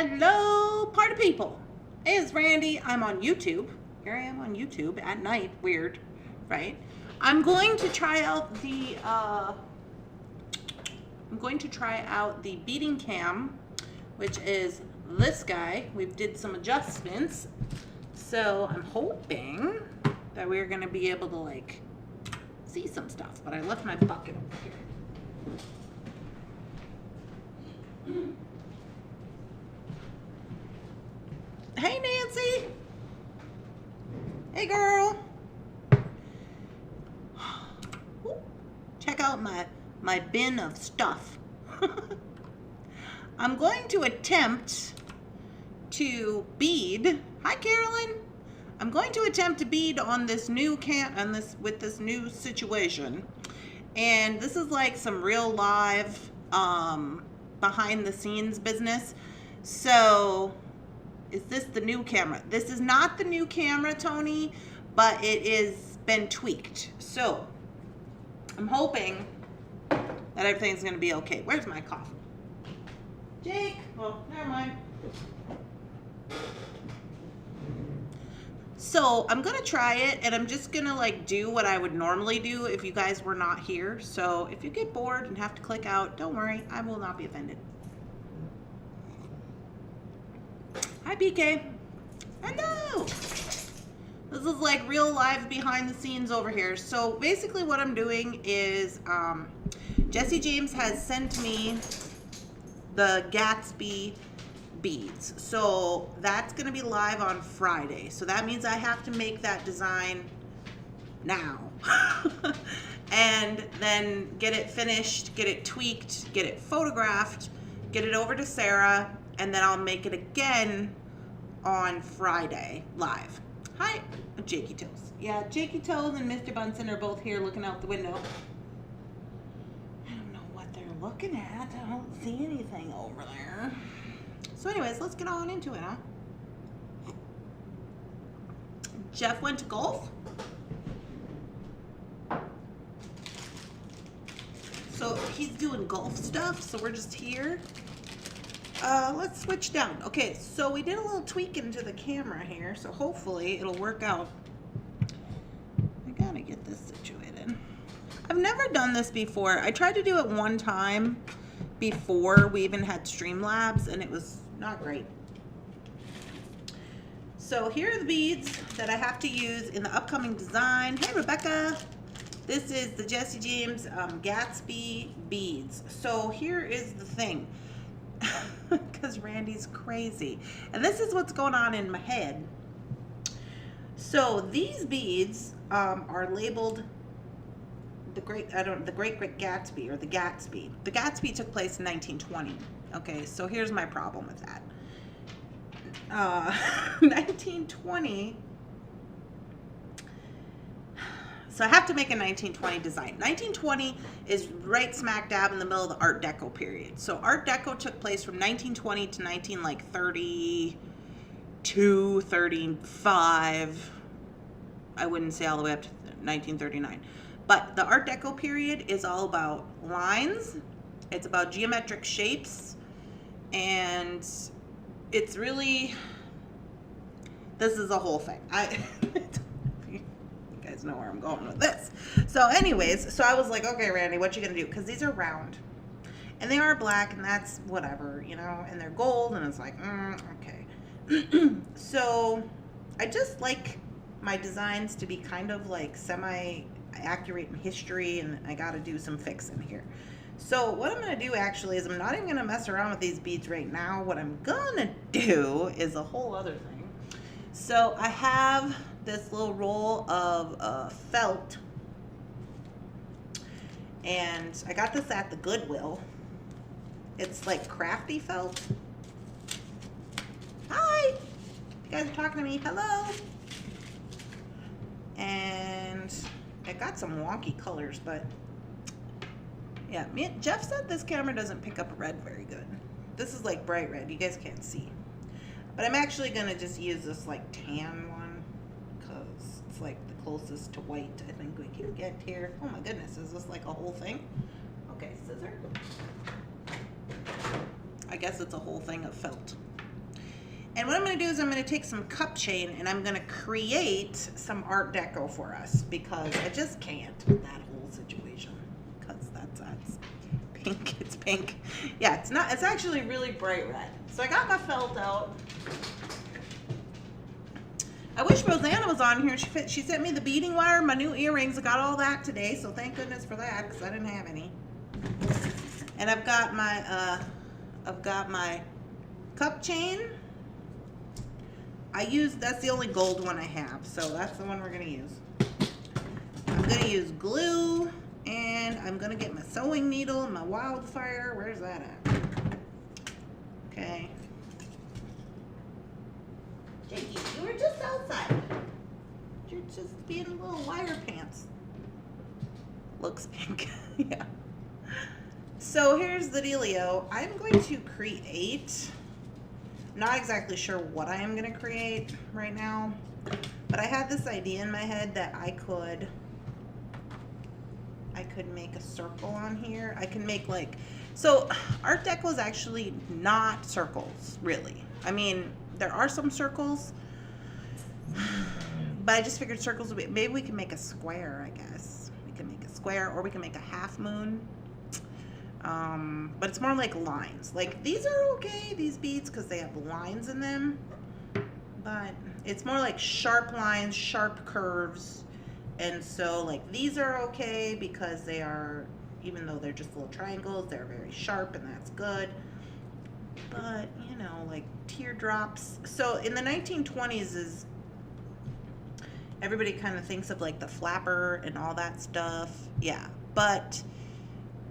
Hello, party people. It's Randy. I'm on YouTube. Here I am on YouTube at night. Weird, right? I'm going to try out the Bead Cam, which is this guy. We've did some adjustments, so I'm hoping that we're gonna be able to like see some stuff. But I left my bucket over here. Hey, Nancy. Hey, girl. Check out my bin of stuff. I'm going to attempt to bead. Hi, Carolyn. I'm going to attempt to bead on this new with this new situation, and this is like some real live behind the scenes business. So. Is this the new camera? This is not the new camera, Tony, but it is been tweaked. So I'm hoping that everything's gonna be okay. Where's my coffee? Jake, well, never mind. So I'm gonna try it, and I'm just gonna like do what I would normally do if you guys were not here. So if you get bored and have to click out, don't worry, I will not be offended. Hi, BK. Hello. This is like real live behind the scenes over here. So basically what I'm doing is Jesse James has sent me the Gatsby beads. So that's going to be live on Friday. So that means I have to make that design now. And then get it finished, get it tweaked, get it photographed, get it over to Sarah, and then I'll make it again on Friday live. Hi, Jakey Toes. Yeah, Jakey Toes and Mr. Bunsen are both here looking out the window. I don't know what they're looking at. I don't see anything over there. So anyways, let's get on into it, huh? Jeff went to golf. So he's doing golf stuff, so we're just here. Let's switch down. Okay, so we did a little tweaking to the camera here, so hopefully it'll work out. I gotta get this situated. I've never done this before. I tried to do it one time before we even had Streamlabs, and it was not great. So here are the beads that I have to use in the upcoming design. Hey, Rebecca. This is the Jesse James Gatsby beads. So here is the thing. Because Randy's crazy, and this is what's going on in my head. So these beads are labeled the Great Gatsby, or the Gatsby. The Gatsby took place in 1920. Okay, so here's my problem with that. 1920. So I have to make a 1920 design. 1920 is right smack dab in the middle of the Art Deco period. So Art Deco took place from 1920 to 1932, 35. I wouldn't say all the way up to 1939. But the Art Deco period is all about lines. It's about geometric shapes. And it's really, this is a whole thing. Know where I'm going with this. So anyways, so I was like, okay, Randy, what you gonna do? Because these are round and they are black, and that's whatever, you know, and they're gold, and it's like, okay. So I just like my designs to be kind of like semi-accurate in history, and I got to do some fixing here. So what I'm going to do actually is I'm not even going to mess around with these beads right now. What I'm going to do is a whole other thing. So I have this little roll of felt, and I got this at the Goodwill. It's like crafty felt. Hi, you guys are talking to me. Hello. And it got some wonky colors, but yeah, Jeff said this camera doesn't pick up red very good. This is like bright red. You guys can't see, but I'm actually gonna just use this like tan one, because it's like the closest to white I think we can get here. Oh my goodness, is this like a whole thing? Okay, scissor. I guess it's a whole thing of felt. And what I'm going to do is I'm going to take some cup chain and I'm going to create some Art Deco for us because I just can't with that whole situation. Because that's pink. It's pink. Yeah, it's not. It's actually really bright red. So I got my felt out. I wish Rosanna was on here. She sent me the beading wire, my new earrings. I got all that today, so thank goodness for that because I didn't have any. And I've got my cup chain. That's the only gold one I have, so that's the one we're gonna use. I'm gonna use glue, and I'm gonna get my sewing needle and my wildfire. Where's that at? Okay. Jakey, you were just outside. You're just being a little wire pants. Looks pink. Yeah. So here's the dealio. I'm going to create. Not exactly sure what I am going to create right now, but I had this idea in my head that I could make a circle on here. I can make so Art Deco is actually not circles, really. I mean, there are some circles, but I just figured circles would be, maybe we can make a square, I guess. We can make a square, or we can make a half moon. But it's more like lines. Like these are okay, these beads, because they have lines in them, but it's more like sharp lines, sharp curves. And so like these are okay because they are, even though they're just little triangles, they're very sharp, and that's good. But you know, like teardrops. So in the 1920s is, everybody kind of thinks of like the flapper and all that stuff. Yeah, but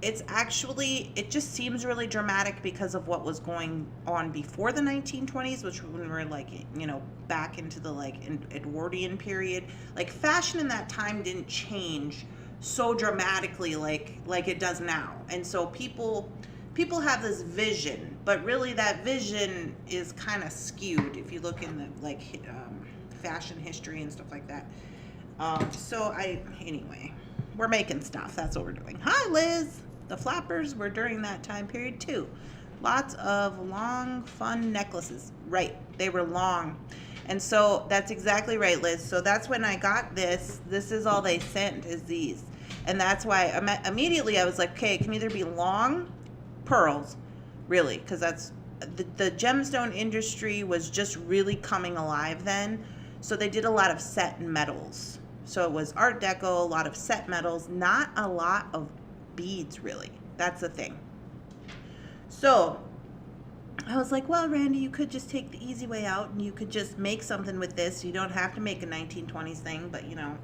it's actually, it just seems really dramatic because of what was going on before the 1920s, which when we're like, you know, back into the like Edwardian period. Like fashion in that time didn't change so dramatically like it does now. And so people have this vision, but really that vision is kind of skewed if you look in the like fashion history and stuff like that. Anyway, we're making stuff. That's what we're doing. Hi, Liz. The flappers were during that time period too. Lots of long, fun necklaces. Right, they were long. And so that's exactly right, Liz. So that's when I got this. This is all they sent, is these. And that's why immediately I was like, okay, it can either be long pearls, really, because that's the gemstone industry was just really coming alive then. So they did a lot of set metals. So it was Art Deco, a lot of set metals, not a lot of beads, really. That's the thing. So I was like, well, Randy, you could just take the easy way out and you could just make something with this. You don't have to make a 1920s thing, but you know,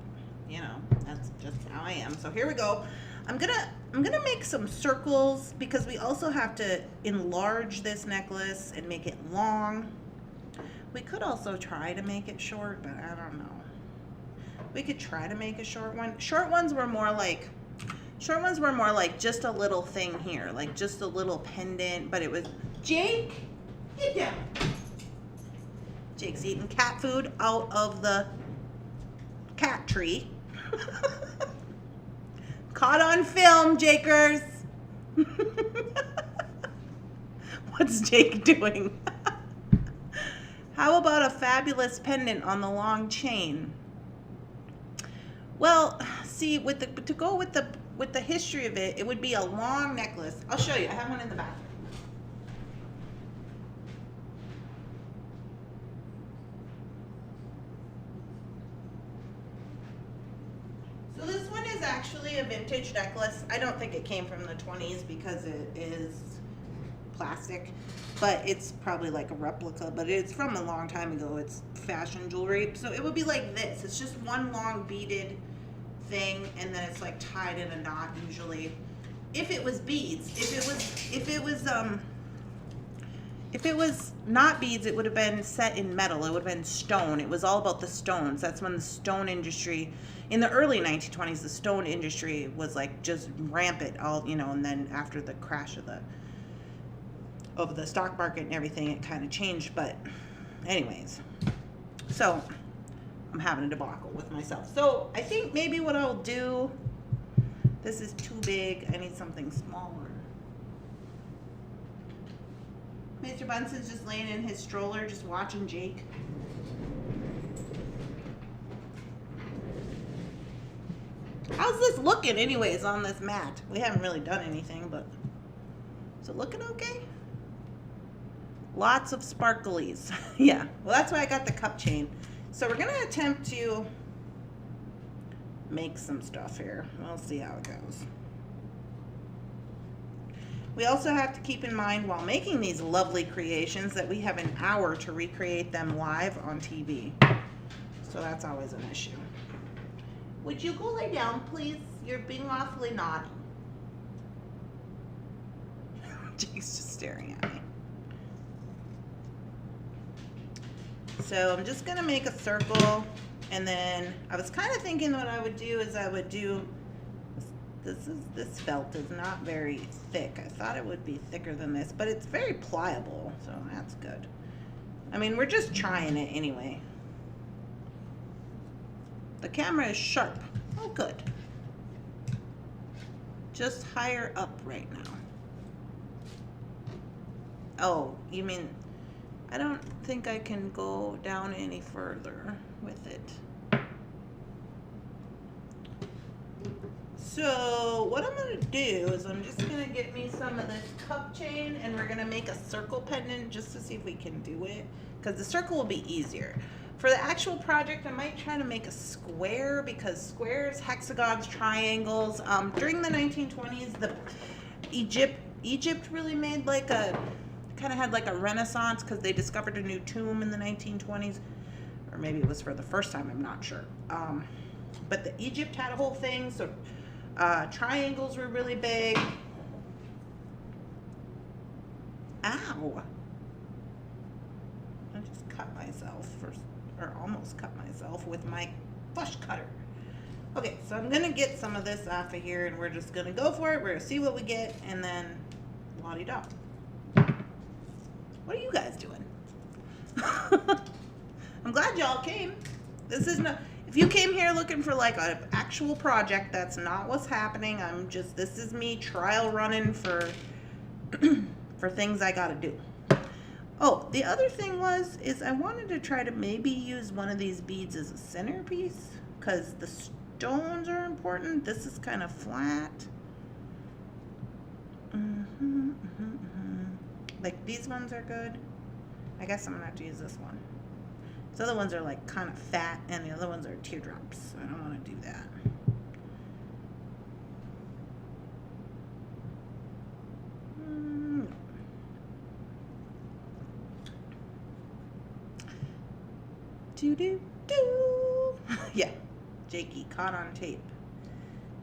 that's just how I am. So here we go. I'm gonna make some circles because we also have to enlarge this necklace and make it long. We could also try to make it short, but I don't know. We could try to make a short one. Short ones were more like just a little thing here, like just a little pendant, but it was, Jake, get down. Jake's eating cat food out of the cat tree. Caught on film, Jakers. What's Jake doing? How about a fabulous pendant on the long chain? Well, see, to go with the history of it, it would be a long necklace. I'll show you. I have one in the bathroom. So this one is actually a vintage necklace. I don't think it came from the 20s because it is plastic, but it's probably like a replica, but it's from a long time ago. It's fashion jewelry. So it would be like this. It's just one long beaded thing, and then it's like tied in a knot usually. If it was beads, if it was not beads, it would have been set in metal. It would have been stone. It was all about the stones. That's when the stone industry, in the early 1920s, the stone industry was like just rampant, all, you know, and then after the crash of the stock market and everything, it kind of changed. But anyways, so I'm having a debacle with myself. So I think maybe what I'll do, this is too big. I need something smaller. Mr. Bunson's just laying in his stroller, just watching Jake. How's this looking anyways on this mat? We haven't really done anything, but is it looking okay? Lots of sparklies. Yeah, well that's why I got the cup chain. So we're gonna attempt to make some stuff here. We'll see how it goes. We also have to keep in mind while making these lovely creations that we have an hour to recreate them live on TV. So that's always an issue. Would you go lay down, please? You're being awfully naughty. Jake's just staring at me. So I'm just gonna make a circle, and then I was kind of thinking what I would do is I would do, this felt is not very thick. I thought it would be thicker than this, but it's very pliable, so that's good. I mean, we're just trying it anyway. The camera is sharp. Oh, good. Just higher up right now. Oh, you mean, I don't think I can go down any further with it. So what I'm gonna do is I'm just gonna get me some of this cup chain, and we're gonna make a circle pendant just to see if we can do it, because the circle will be easier. For the actual project, I might try to make a square, because squares, hexagons, triangles, during the 1920s, Egypt really made like a, kind of had like a renaissance, because they discovered a new tomb in the 1920s, or maybe it was for the first time, I'm not sure. But the Egypt had a whole thing, so triangles were really big. Ow! I just cut myself first. Or almost cut myself with my flush cutter. Okay, so I'm gonna get some of this off of here, and we're just gonna go for it. We're gonna see what we get, and then la-di-da. What are you guys doing? I'm glad y'all came. This is not, if you came here looking for like an actual project, that's not what's happening. I'm just, this is me trial running for for things I gotta do. Oh, the other thing is I wanted to try to maybe use one of these beads as a centerpiece, because the stones are important. This is kind of flat. Like these ones are good. I guess I'm gonna have to use this one. These other ones are like kind of fat, and the other ones are teardrops. I don't want to do that. Do. Yeah, Jakey caught on tape.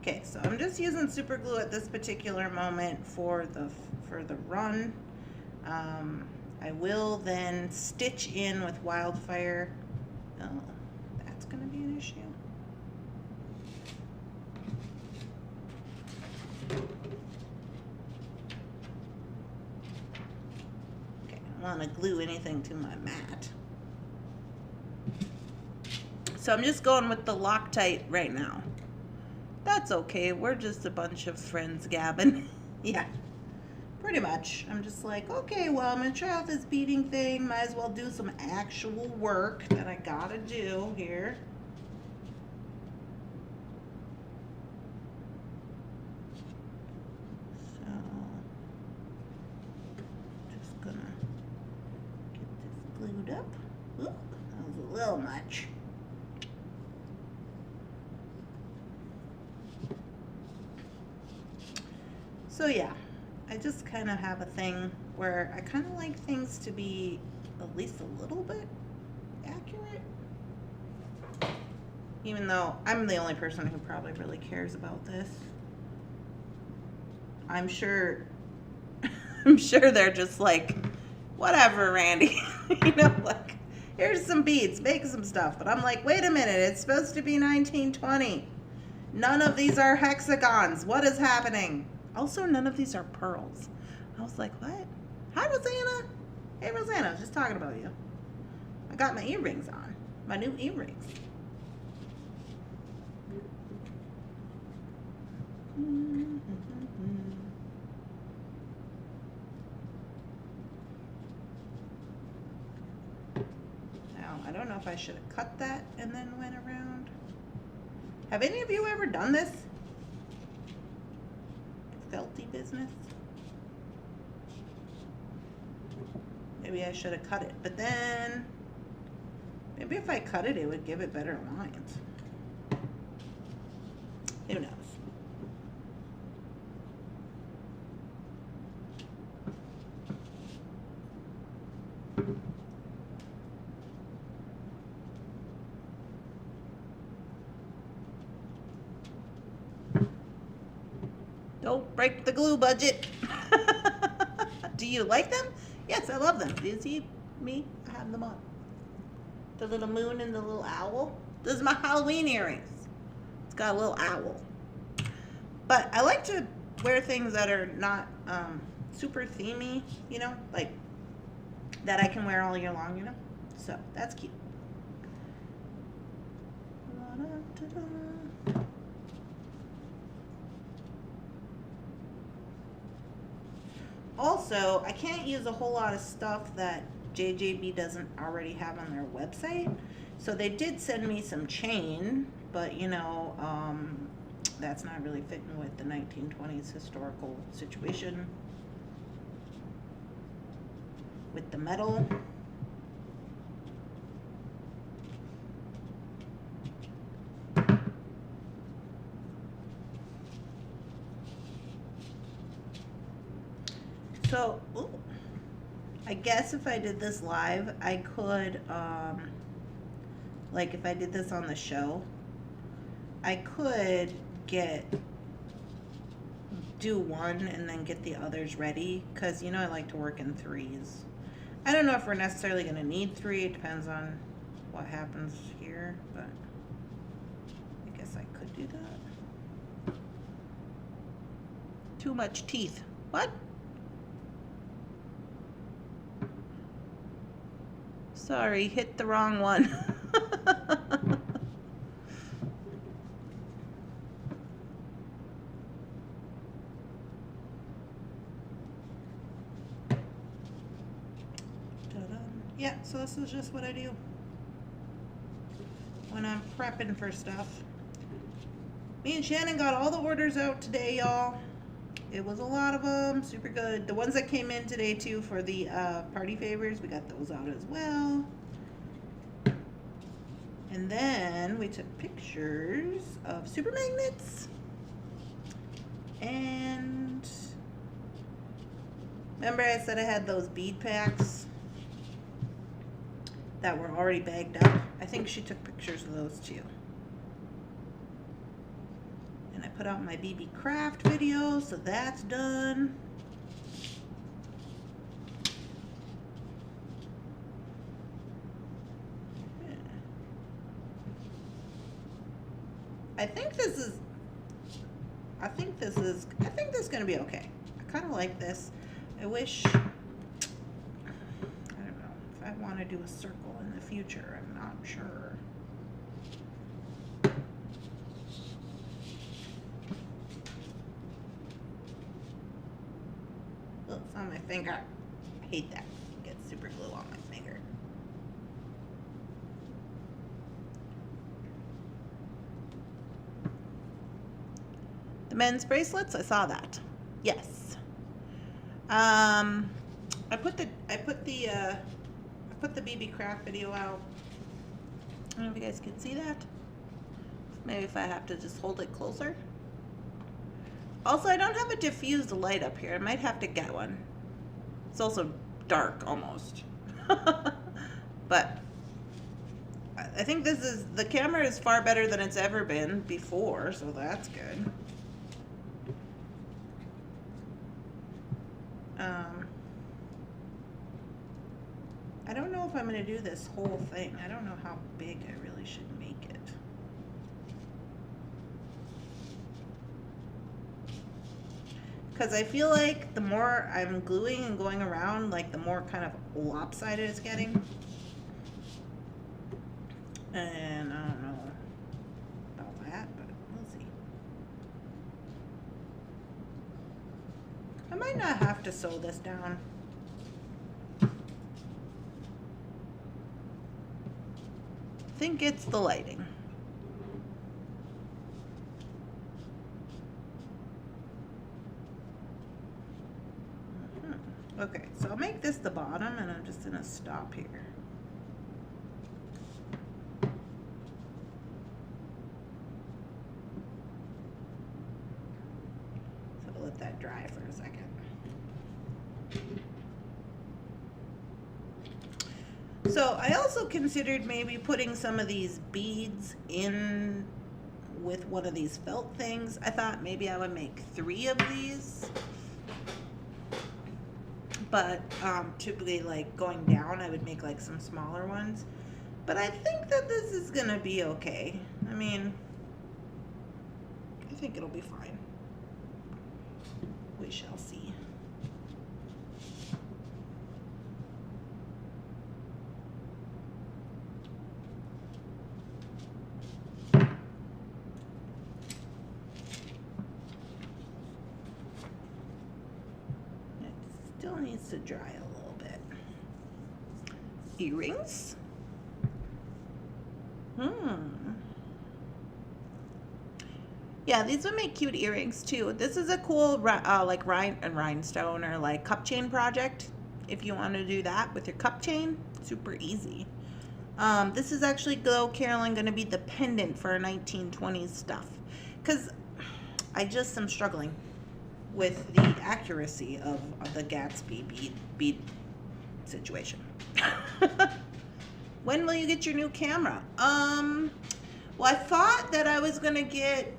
Okay, so I'm just using super glue at this particular moment for the run. I will then stitch in with wildfire. Oh, that's gonna be an issue. Okay, I don't want to glue anything to my mat. So I'm just going with the Loctite right now. That's okay, we're just a bunch of friends gabbing. Yeah, pretty much. I'm just like, okay, well, I'm gonna try out this beading thing. Might as well do some actual work that I gotta do here. So, just gonna get this glued up. Oop, that was a little much. So yeah, I just kind of have a thing where I kind of like things to be at least a little bit accurate. Even though I'm the only person who probably really cares about this. I'm sure they're just like, whatever, Randy. You know, like, here's some beads, make some stuff. But I'm like, wait a minute, it's supposed to be 1920. None of these are hexagons. What is happening? Also, none of these are pearls. I was like, what? Hi, Rosanna. Hey, Rosanna, I was just talking about you. I got my earrings on. My new earrings. if I should have cut that and then went around. Have any of you ever done this? Felty business? Maybe I should have cut it, but then maybe if I cut it, it would give it better lines. Who knows? Don't break the glue budget. Do you like them? Yes, I love them. Do you see me? I have them on. The little moon and the little owl. This is my Halloween earrings. It's got a little owl. But I like to wear things that are not super themey, you know, like that I can wear all year long, you know. So that's cute. Also, I can't use a whole lot of stuff that JJB doesn't already have on their website. So they did send me some chain, but you know, that's not really fitting with the 1920s historical situation with the metal. So, ooh, I guess if I did this live, I could, like if I did this on the show, I could do one and then get the others ready, because, you know, I like to work in threes. I don't know if we're necessarily going to need three. It depends on what happens here, but I guess I could do that. Too much teeth. What? Sorry, hit the wrong one. Yeah, so this is just what I do when I'm prepping for stuff. Me and Shannon got all the orders out today, y'all. It was a lot of them, super good. The ones that came in today too for the party favors, we got those out as well. And then we took pictures of super magnets. And remember I said I had those bead packs that were already bagged up? I think she took pictures of those too. And I put out my BB craft video, so that's done. I think this is gonna be okay. I kind of like this. I wish, I don't know, if I want to do a circle in the future, I'm not sure. Oh, it's on my finger. I hate that. Get super glue on my finger. The men's bracelets, I saw that. Yes. I put the BB craft video out. I don't know if you guys can see that. Maybe if I have to just hold it closer. Also, I don't have a diffused light up here. I might have to get one. It's also dark almost. But I think the camera is far better than it's ever been before, so that's good. I don't know if I'm going to do this whole thing. I don't know how big I really should make it. Because I feel like the more I'm gluing and going around, like the more kind of lopsided it's getting. And I don't know about that, but we'll see. I might not have to sew this down. think it's the lighting. Okay, so I'll make this the bottom, and I'm just gonna stop here. So I'll let that dry for a second. So I also considered maybe putting some of these beads in with one of these felt things. I thought maybe I would make 3 of these. But typically, like, going down, I would make like some smaller ones. But I think that this is gonna be okay. I mean, I think it'll be fine. We shall see. Still needs to dry a little bit. Earrings. Yeah, these would make cute earrings too. This is a cool like rhinestone or like cup chain project. If you want to do that with your cup chain, super easy. This is actually, though, Carolyn, going to be the pendant for 1920s stuff, because I just am struggling with the accuracy of the Gatsby bead situation. When will you get your new camera? Well, I thought that I was gonna get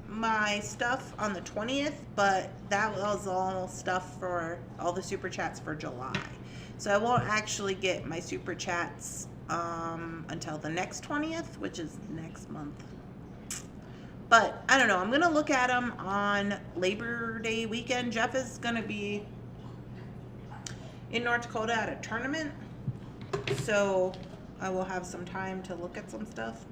my stuff on the 20th, but that was all stuff for all the super chats for July. So I won't actually get my super chats until the next 20th, which is next month. But I don't know. I'm going to look at them on Labor Day weekend. Jeff is going to be in North Dakota at a tournament. So I will have some time to look at some stuff.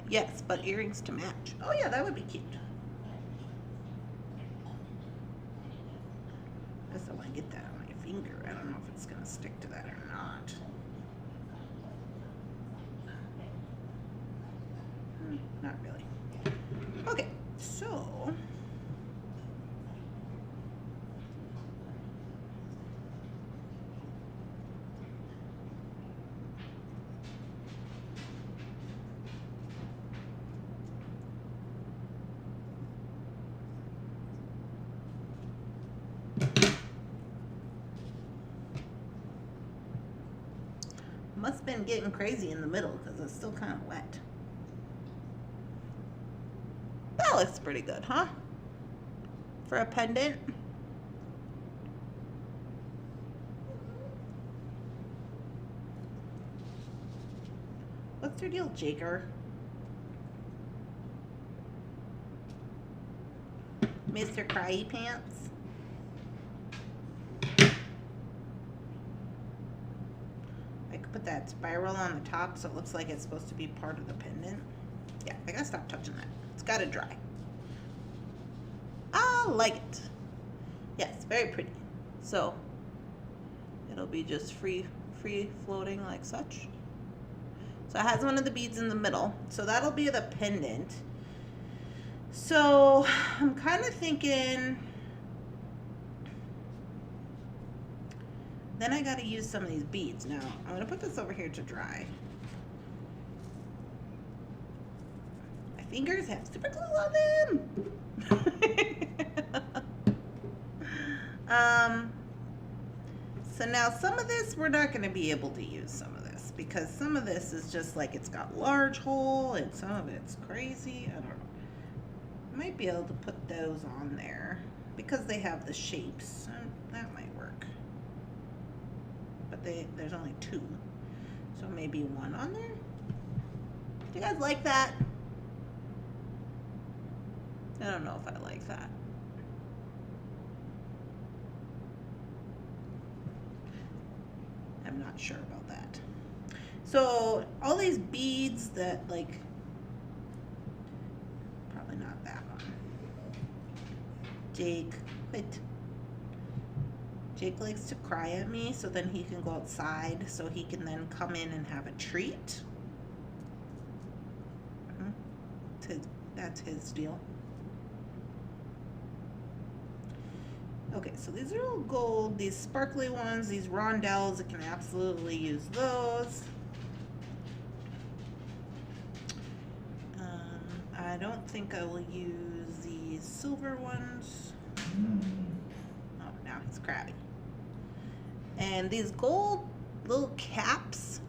Yes, but earrings to match. Oh yeah, that would be cute. I guess I want to get that on my finger. I don't know if it's going to stick to that or not. Not really. Okay, so... Must have been getting crazy in the middle because it's still kind of wet. That looks pretty good, huh? For a pendant. What's your deal, Jaker? Mr. Cryy Pants? Put that spiral on the top so it looks like it's supposed to be part of the pendant. Yeah, I gotta stop touching that. It's gotta dry. I like it. Yes, very pretty. So it'll be just free floating like such. So it has one of the beads in the middle. So that'll be the pendant. So I'm kind of thinking, then I got to use some of these beads. Now, I'm going to put this over here to dry. My fingers have super glue on them. So now some of this, we're not going to be able to use some of this, because some of this is just like it's got large hole and some of it's crazy. I don't know. I might be able to put those on there because they have the shapes. That might work. But there's only 2, so maybe 1 on there. Do you guys like that? I don't know if I like that. I'm not sure about that. So all these beads that like, probably not that one. Jake, quit. Jake likes to cry at me, so then he can go outside, so he can then come in and have a treat. That's his deal. Okay, so these are all gold. These sparkly ones, these rondelles, I can absolutely use those. I don't think I will use these silver ones. Oh, now he's crabby. And these gold little caps.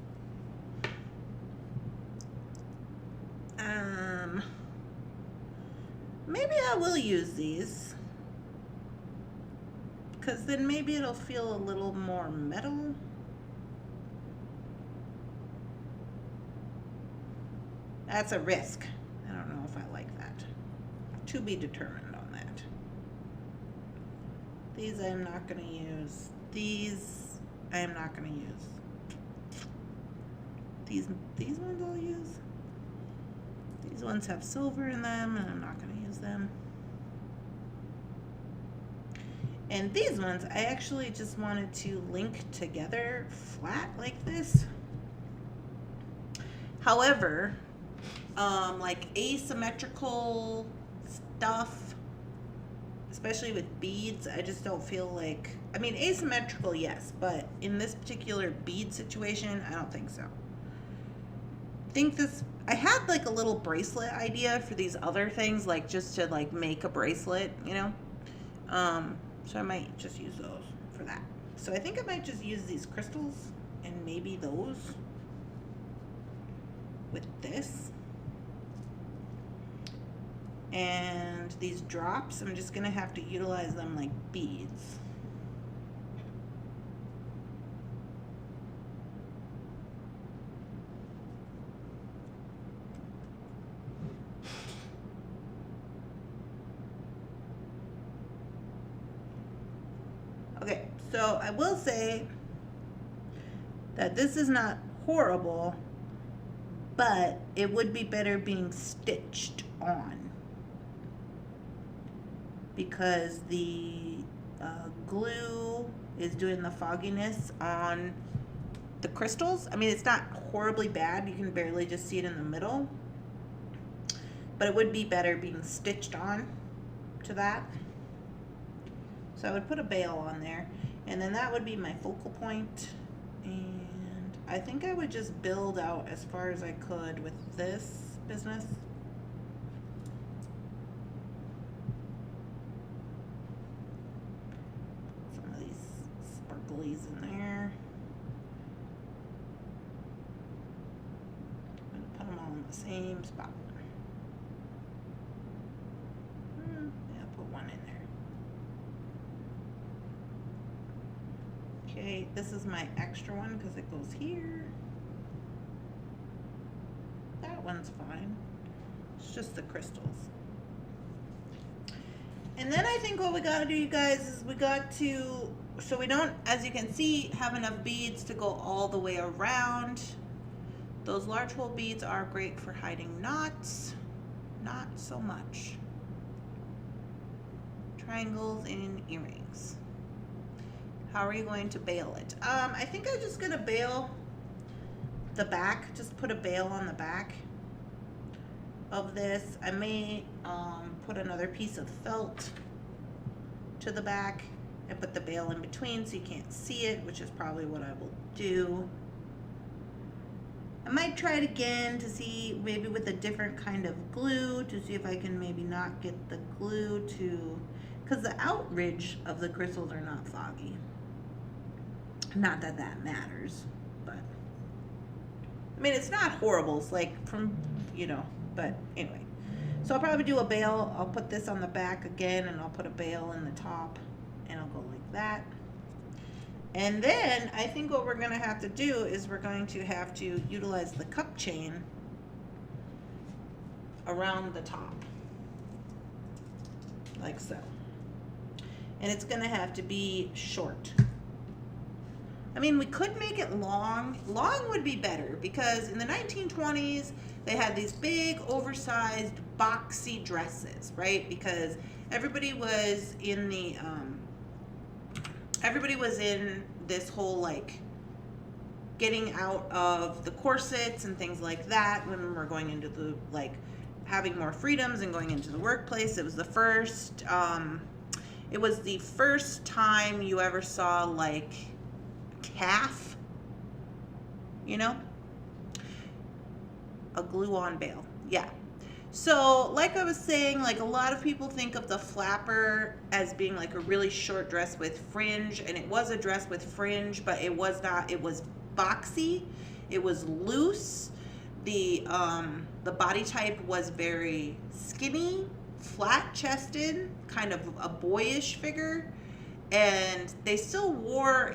Maybe I will use these, because then maybe it'll feel a little more metal. That's a risk. I don't know if I like that. To be determined on that. These I'm not going to use. These I am not going to use. These ones I'll use. These ones have silver in them, and I'm not going to use them. And these ones, I actually just wanted to link together flat like this. However, like asymmetrical stuff, especially with beads, I just don't feel like, I mean, asymmetrical, yes, but in this particular bead situation, I don't think so. I think this, I had like a little bracelet idea for these other things, like just to like make a bracelet, you know? So I might just use those for that. So I think I might just use these crystals and maybe those with this. And these drops, I'm just gonna have to utilize them like beads. Okay, so I will say that this is not horrible, but it would be better being stitched on, because the glue is doing the fogginess on the crystals. I mean, it's not horribly bad. You can barely just see it in the middle, but it would be better being stitched on to that. So I would put a bail on there, and then that would be my focal point. And I think I would just build out as far as I could with this business. Some of these sparklies in there. I'm gonna put them all in the same spot. Yeah, put one in there. Okay, this is my extra one because it goes here. That one's fine. It's just the crystals. And then I think what we got to do, you guys, is we got to, so we don't, as you can see, have enough beads to go all the way around. Those large hole beads are great for hiding knots. Not so much. Triangles in earrings. How are you going to bail it? I think I'm just gonna bail the back, just put a bail on the back of this. I may put another piece of felt to the back and put the bail in between so you can't see it, which is probably what I will do. I might try it again to see, maybe with a different kind of glue, to see if I can maybe not get the glue to, because the outridge of the crystals are not foggy. Not that that matters, but I mean, it's not horrible. It's like from, you know, but anyway. So I'll probably do a bail. I'll put this on the back again, and I'll put a bail in the top, and I'll go like that. And then I think what we're going to have to do is we're going to have to utilize the cup chain around the top, like so. And it's going to have to be short. I mean, we could make it long. Long would be better because in the 1920s, they had these big, oversized, boxy dresses, right? Because everybody was in the, everybody was in this whole, like, getting out of the corsets and things like that. Women were going into the, like, having more freedoms and going into the workplace. It was the first time you ever saw, like, calf, you know, a glue-on bail. Yeah. So, like I was saying, like, a lot of people think of the flapper as being like a really short dress with fringe, and it was a dress with fringe, but it was not. It was boxy. It was loose. The body type was very skinny, flat-chested, kind of a boyish figure, and they still wore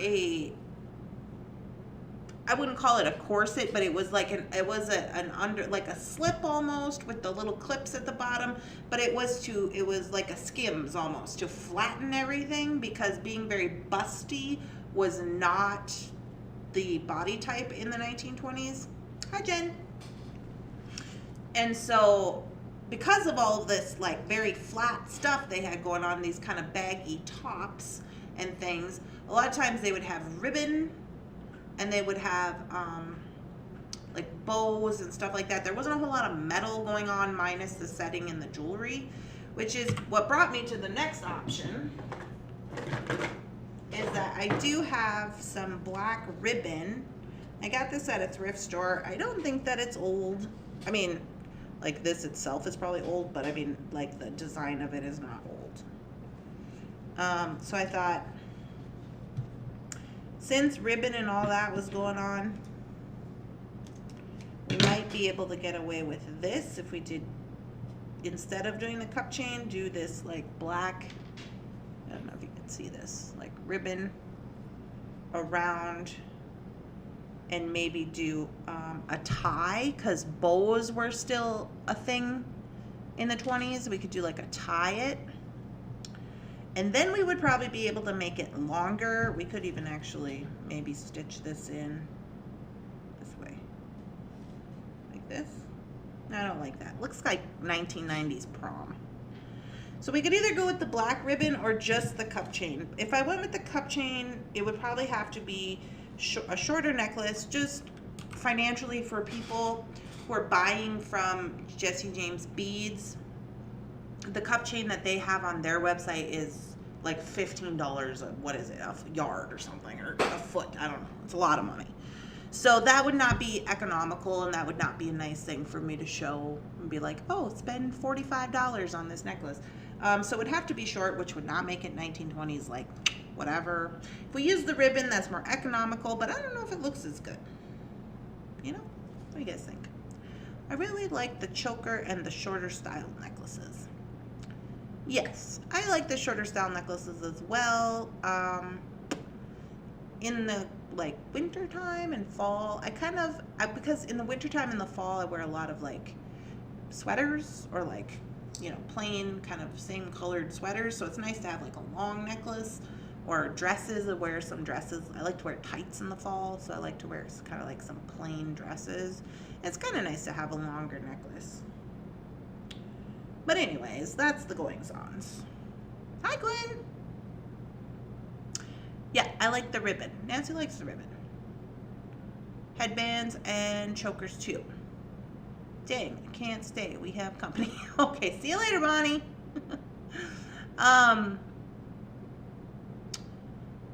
I wouldn't call it a corset, but it was like an under, like a slip almost with the little clips at the bottom, but it was like a Skims almost to flatten everything, because being very busty was not the body type in the 1920s. Hi, Jen. And so because of all of this, like, very flat stuff they had going on, these kind of baggy tops and things, a lot of times they would have ribbon, and they would have like bows and stuff like that. There wasn't a whole lot of metal going on, minus the setting and the jewelry, which is what brought me to the next option, is that I do have some black ribbon. I got this at a thrift store. I don't think that it's old. I mean, like, this itself is probably old, but I mean, like, the design of it is not old. So I thought, since ribbon and all that was going on, we might be able to get away with this if we did, instead of doing the cup chain, do this like black, I don't know if you can see this, like ribbon around, and maybe do a tie, because bows were still a thing in the 20s. We could do like a tie it. And then we would probably be able to make it longer. We could even actually maybe stitch this in this way. Like this. I don't like that. Looks like 1990s prom. So we could either go with the black ribbon or just the cup chain. If I went with the cup chain, it would probably have to be a shorter necklace, just financially for people who are buying from Jesse James Beads. The cup chain that they have on their website is like $15 what is it, a yard or something, or a foot, I don't know. It's a lot of money. So that would not be economical, and that would not be a nice thing for me to show and be like, oh, spend $45 on this necklace. So it would have to be short, which would not make it 1920s, like, whatever. If we use the ribbon, that's more economical, but I don't know if it looks as good. You know? What do you guys think? I really like the choker and the shorter style necklaces. Yes, I like the shorter style necklaces as well. In the like winter time and fall, because in the winter time and the fall, I wear a lot of like sweaters, or like, you know, plain kind of same colored sweaters. So it's nice to have like a long necklace, or dresses. I wear some dresses. I like to wear tights in the fall, so I like to wear kind of like some plain dresses. It's kind of nice to have a longer necklace. But anyways, that's the goings-ons. Hi, Gwen. Yeah, I like the ribbon. Nancy likes the ribbon. Headbands and chokers too. Dang, I can't stay. We have company. Okay, see you later, Bonnie.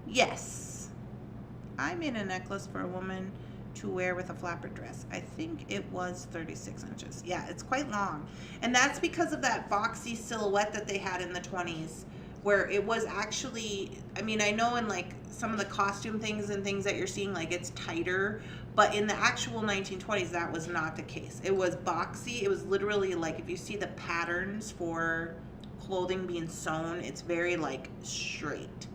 Yes. I made a necklace for a woman to wear with a flapper dress. I think it was 36 inches. Yeah, it's quite long. And that's because of that boxy silhouette that they had in the 20s, where it was actually, I mean, I know in like some of the costume things and things that you're seeing, like it's tighter, but in the actual 1920s, that was not the case. It was boxy. It was literally like, if you see the patterns for clothing being sewn, it's very like straight.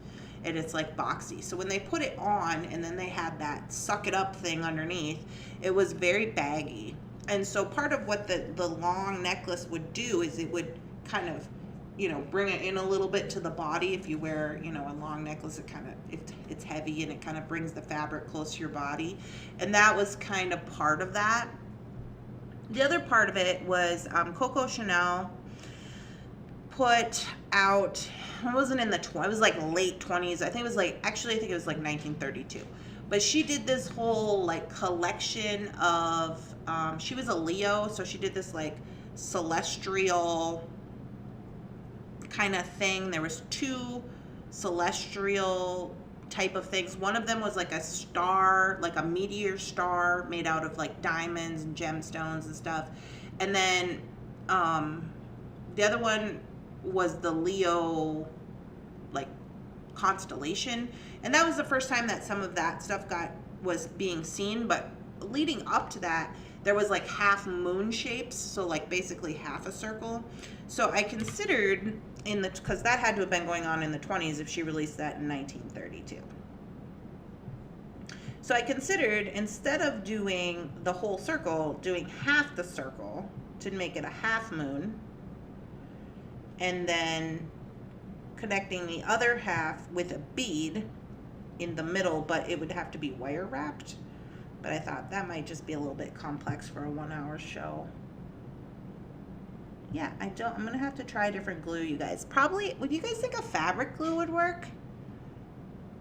And it's like boxy. So when they put it on, and then they had that suck it up thing underneath, it was very baggy. And so part of what the long necklace would do is it would kind of you know, bring it in a little bit to the body. If you wear, you know, a long necklace, it kind of, it's heavy and it kind of brings the fabric close to your body. And that was kind of part of that. The other part of it was Coco Chanel put out, it wasn't in the, it was like late 20s. I think it was like, actually I think it was like 1932. But she did this whole like collection of, she was a Leo, so she did this like celestial kind of thing. There was 2 celestial type of things. One of them was like a star, like a meteor star made out of like diamonds and gemstones and stuff. And then the other one was the Leo like constellation, and that was the first time that some of that stuff was being seen. But leading up to that, there was like half moon shapes, so like basically half a circle. So I considered because that had to have been going on in the 20s if she released that in 1932. So I considered, instead of doing the whole circle, doing half the circle to make it a half moon, and then connecting the other half with a bead in the middle, but it would have to be wire wrapped. But I thought that might just be a little bit complex for a 1-hour show. Yeah, I'm gonna have to try a different glue, you guys. Probably, would you guys think a fabric glue would work?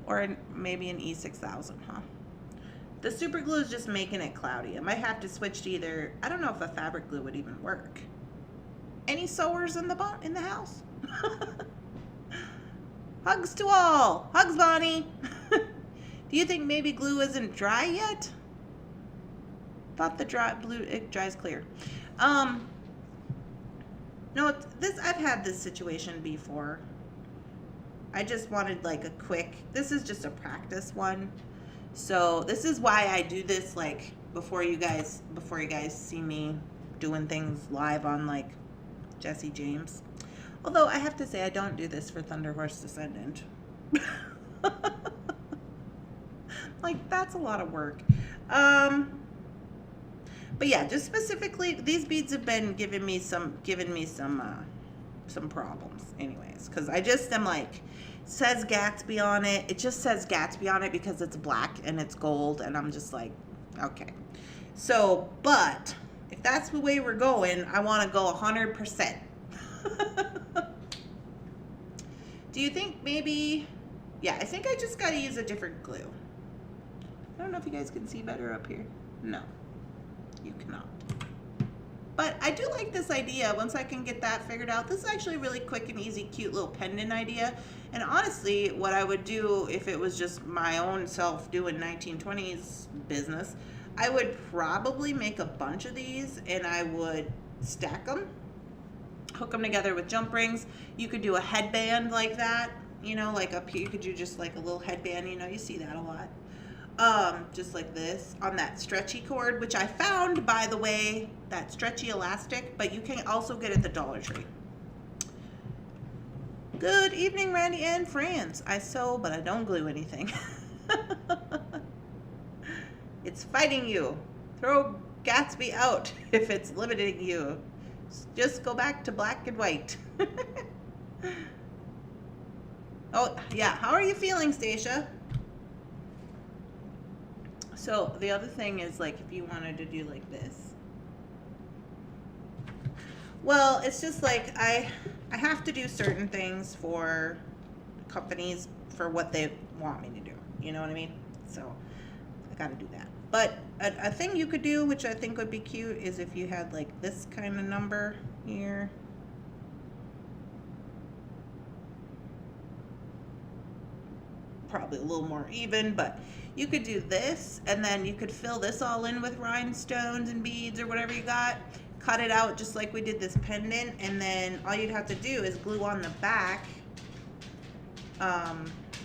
Or maybe an E6000, huh? The super glue is just making it cloudy. I might have to switch to either, I don't know if a fabric glue would even work. Any sewers in the house? Hugs to all. Hugs, Bonnie. Do you think maybe glue isn't dry yet? Thought the it dries clear. No, I've had this situation before. I just wanted like a quick, this is just a practice one. So this is why I do this like before you guys see me doing things live on like Jesse James. Although I have to say I don't do this for Thunderhorse Descendant. Like that's a lot of work. But yeah, just specifically, these beads have been giving me some problems anyways, because I just am like, says Gatsby on it. It just says Gatsby on it because it's black and it's gold, and I'm just like, okay. So, but if that's the way we're going, I want to go 100%. Do you think maybe, yeah, I think I just got to use a different glue. I don't know if you guys can see better up here. No. You cannot. But I do like this idea. Once I can get that figured out, this is actually a really quick and easy, cute little pendant idea. And honestly, what I would do if it was just my own self doing 1920s business, I would probably make a bunch of these and I would stack them, hook them together with jump rings. You could do a headband like that, you know, like up here, you could do just like a little headband, you know, you see that a lot. Just like this on that stretchy cord, which I found, by the way, that stretchy elastic, but you can also get at the Dollar Tree. Good evening, Randy and friends. I sew, but I don't glue anything. It's fighting you. Throw Gatsby out if it's limiting you. Just go back to black and white. Oh, yeah. How are you feeling, Stacia? So the other thing is, like, if you wanted to do like this, well, it's just like I have to do certain things for companies for what they want me to do. You know what I mean? So I got to do that. But a thing you could do, which I think would be cute, is if you had like this kind of number here. Probably a little more even, but you could do this, and then you could fill this all in with rhinestones and beads or whatever you got, cut it out just like we did this pendant, and then all you'd have to do is glue on the back.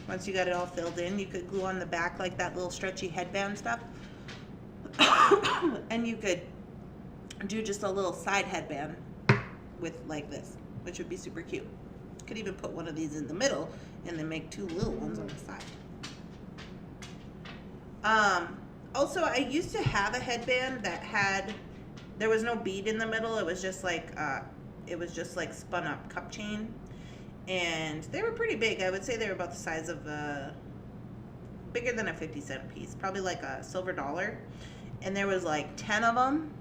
Once you got it all filled in, you could glue on the back like that little stretchy headband stuff. And you could do just a little side headband with like this, which would be super cute. Could even put one of these in the middle and then make 2 little ones on the side. Also, I used to have a headband that there was no bead in the middle. It was just like it was just like spun up cup chain. And they were pretty big. I would say they were about the size of bigger than a 50-cent piece, probably like a silver dollar. And there was like 10 of them.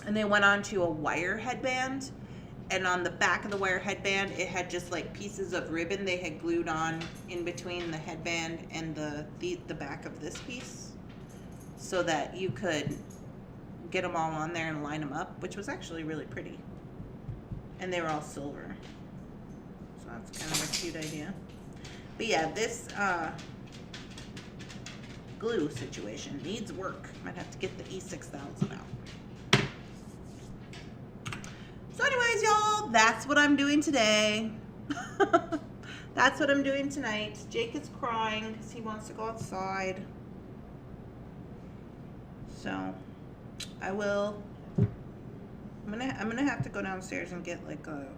And they went onto a wire headband. And on the back of the wire headband, it had just like pieces of ribbon they had glued on in between the headband and the back of this piece, so that you could get them all on there and line them up, which was actually really pretty. And they were all silver. So that's kind of a cute idea. But yeah, this glue situation needs work. Might have to get the E6000 out. So anyways, y'all, that's what I'm doing today. That's what I'm doing tonight. Jake is crying because he wants to go outside. So I'm gonna have to go downstairs and get like a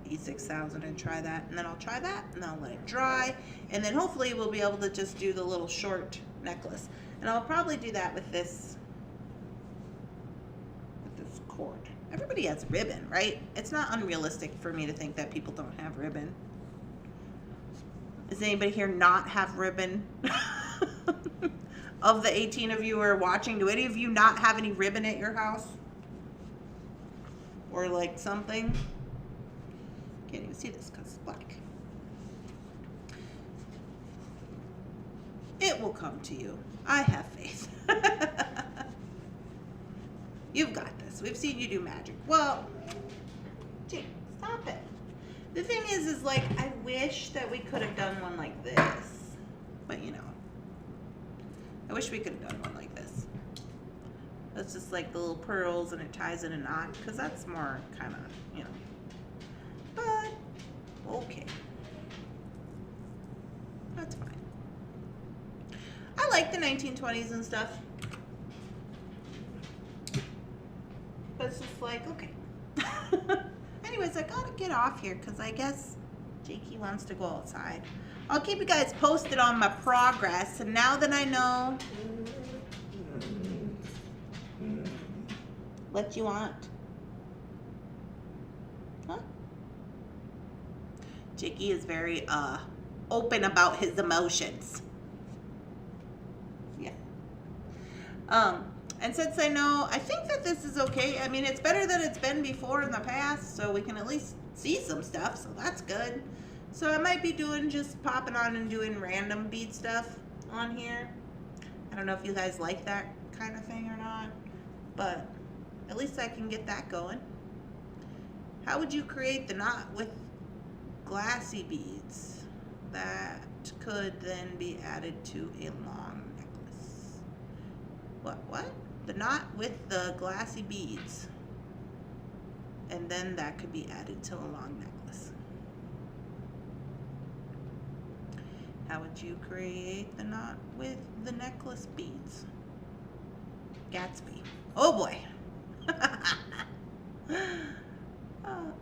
E6000 and try that, and then I'll try that and I'll let it dry, and then hopefully we'll be able to just do the little short necklace. And I'll probably do that with this cord. Everybody has ribbon, right? It's not unrealistic for me to think that people don't have ribbon. Does anybody here not have ribbon? Of the 18 of you who are watching, do any of you not have any ribbon at your house? Or like something? Can't even see this because it's black. It will come to you. I have faith. You've got this. We've seen you do magic. Well, Jake, stop it. The thing is like, I wish that we could have done one like this. But you know, I wish we could have done one like this. That's just like the little pearls and it ties in a knot, because that's more kind of, you know. But, okay. That's fine. I like the 1920s and stuff. But it's just like, okay. Anyways, I gotta get off here because I guess Jakey wants to go outside. I'll keep you guys posted on my progress. And now that I know what you want. Huh? Jakey is very open about his emotions. Yeah. And since I know, I think that this is okay. I mean, it's better than it's been before in the past, so we can at least see some stuff, so that's good. So I might be doing just popping on and doing random bead stuff on here. I don't know if you guys like that kind of thing or not, but at least I can get that going. How would you create the knot with glassy beads that could then be added to a long necklace? What? The knot with the glassy beads, and then that could be added to a long necklace. How would you create the knot with the necklace beads? Gatsby. Oh boy.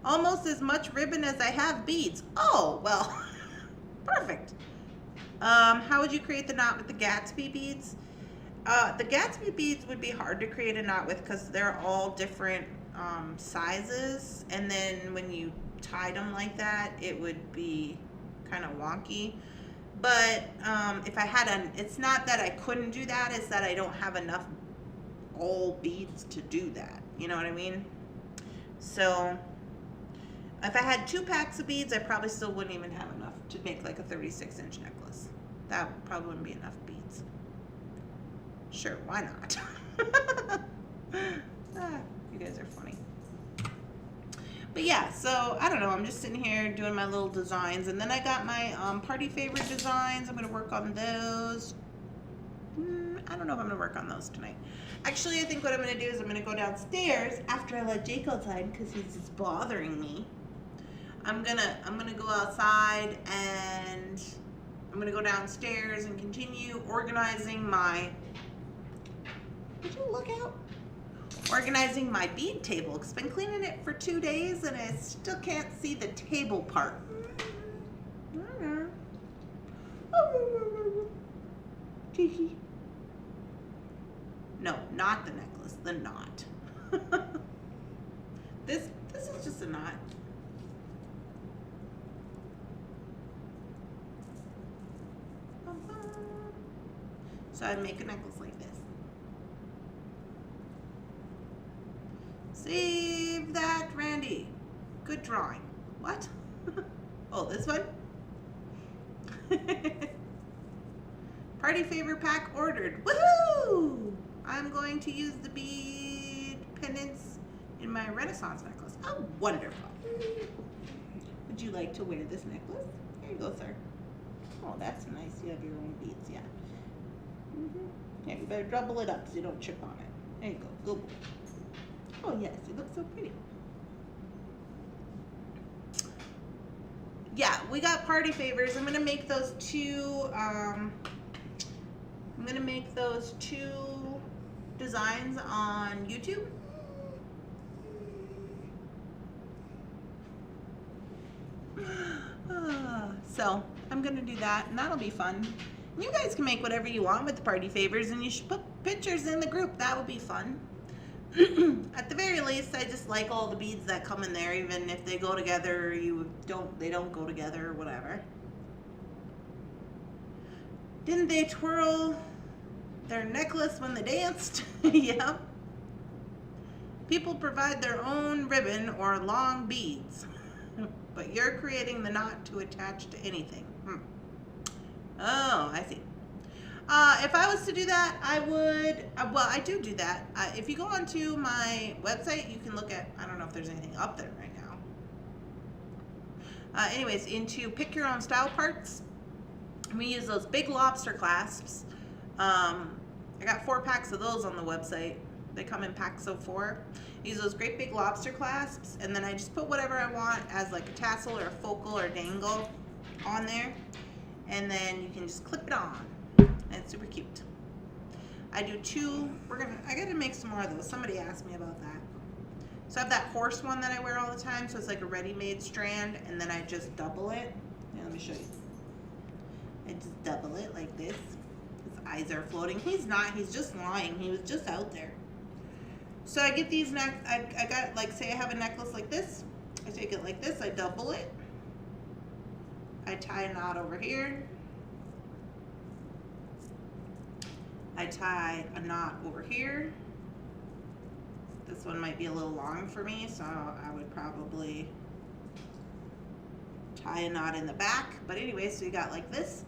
Almost as much ribbon as I have beads. Oh, well, perfect. How would you create the knot with the Gatsby beads? The Gatsby beads would be hard to create a knot with because they're all different sizes, and then when you tied them like that, it would be kind of wonky. But if I had it's not that I couldn't do that, it's that I don't have enough old beads to do that. You know what I mean? So if I had 2 packs of beads, I probably still wouldn't even have enough to make like a 36-inch necklace. That probably wouldn't be enough beads. Sure, why not? You guys are funny. But yeah, so I don't know. I'm just sitting here doing my little designs, and then I got my party favorite designs. I'm gonna work on those. I don't know if I'm gonna work on those tonight. Actually, I think what I'm gonna do is I'm gonna go downstairs after I let Jake outside because he's just bothering me. I'm gonna go outside and I'm gonna go downstairs and continue organizing my. Would you look out? Organizing my bead table, because I've been cleaning it for 2 days and I still can't see the table part. Cheeky. No, not the necklace, the knot. This is just a knot. So I make a necklace like this. Save that, Randy. Good drawing. What? Oh, this one? Party favor pack ordered. Woohoo! I'm going to use the bead pendants in my Renaissance necklace. Oh, wonderful. Would you like to wear this necklace? Here you go, sir. Oh, that's nice. You have your own beads, yeah. Yeah, you better double it up so you don't chip on it. There you go. Good. Oh, yes, it looks so pretty. Yeah, we got party favors. I'm gonna make those two. I'm gonna make those two designs on YouTube. So I'm gonna do that, and that'll be fun. You guys can make whatever you want with the party favors, and you should put pictures in the group. That would be fun. At the very least, I just like all the beads that come in there, even if they go together, they don't go together or whatever. Didn't they twirl their necklace when they danced? Yeah. People provide their own ribbon or long beads, but you're creating the knot to attach to anything. Oh, I see. If I was to do that, I would, well, I do that. If you go onto my website, you can look at, I don't know if there's anything up there right now. Anyways, into pick your own style parts, we use those big lobster clasps. I got 4 packs of those on the website. They come in packs of 4. Use those great big lobster clasps, and then I just put whatever I want as like a tassel or a focal or dangle on there, and then you can just clip it on. And it's super cute. I do 2. I gotta make some more of those. Somebody asked me about that. So I have that horse one that I wear all the time. So it's like a ready-made strand, and then I just double it. Yeah, let me show you. I just double it like this. His eyes are floating. He's not. He's just lying. He was just out there. So I get these I got, like, say I have a necklace like this. I take it like this. I double it. I tie a knot over here. I tie a knot over here. This one might be a little long for me, so I would probably tie a knot in the back. But anyway, so you got like this,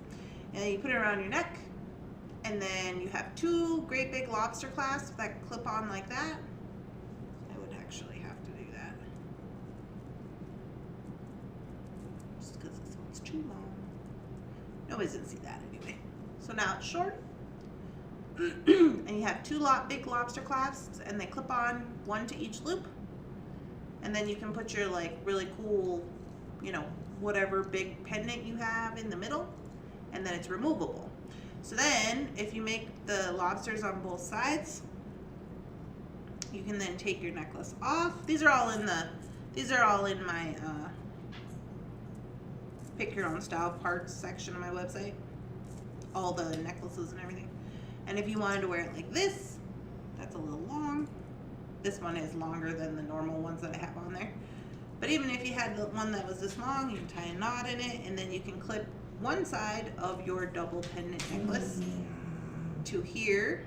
and then you put it around your neck, and then you have 2 great big lobster clasps that clip on like that. I would actually have to do that, just because this one's too long. Nobody's gonna see that anyway. So now it's short. And you have 2 big lobster clasps, and they clip on 1 to each loop, and then you can put your like really cool, you know, whatever big pendant you have in the middle, and then it's removable. So then if you make the lobsters on both sides, you can then take your necklace off. These are all in my pick your own style parts section of my website, all the necklaces and everything. And if you wanted to wear it like this, that's a little long. This one is longer than the normal ones that I have on there. But even if you had the one that was this long, you can tie a knot in it, and then you can clip one side of your double pendant necklace to here,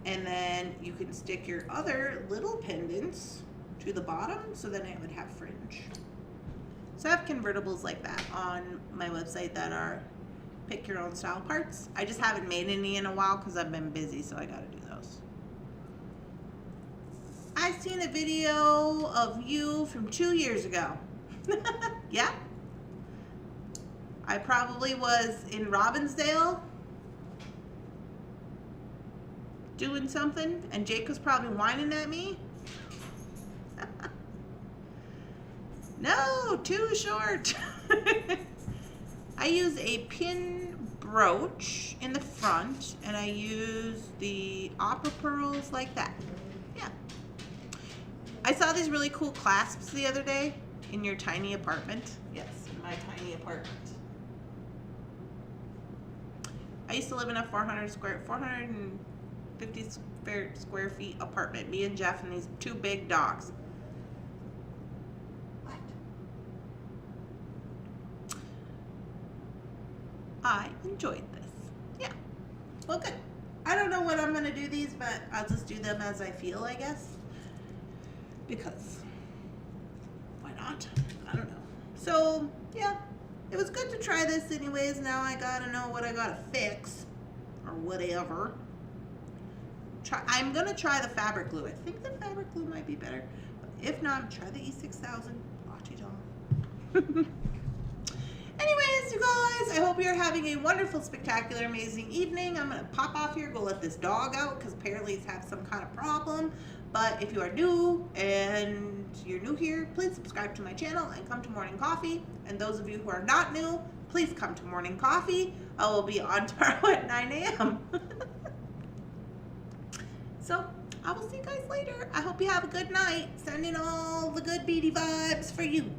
and then you can stick your other little pendants to the bottom, so then it would have fringe. So I have convertibles like that on my website that are pick your own style parts. I just haven't made any in a while because I've been busy, so I gotta do those. I seen a video of you from 2 years ago. Yeah. I probably was in Robbinsdale doing something, and Jake was probably whining at me. No, too short. I use a pin brooch in the front, and I use the opera pearls like that. Yeah. I saw these really cool clasps the other day in your tiny apartment. Yes, in my tiny apartment. I used to live in a 450 square feet apartment, me and Jeff and these 2 big dogs. enjoyed this. Yeah. Well, good. I don't know when I'm going to do these, but I'll just do them as I feel, I guess. Because why not? I don't know. So, yeah. It was good to try this anyways. Now I gotta know what I gotta fix. Or whatever. I'm gonna try the fabric glue. I think the fabric glue might be better. But if not, try the E6000. Anyways, you guys, I hope you're having a wonderful, spectacular, amazing evening. I'm gonna pop off here, go let this dog out because apparently he's had some kind of problem. But if you are new and you're new here, please subscribe to my channel and come to Morning Coffee. And those of you who are not new, please come to Morning Coffee. I will be on tomorrow at 9 a.m. So, I will see you guys later. I hope you have a good night. Sending all the good beady vibes for you.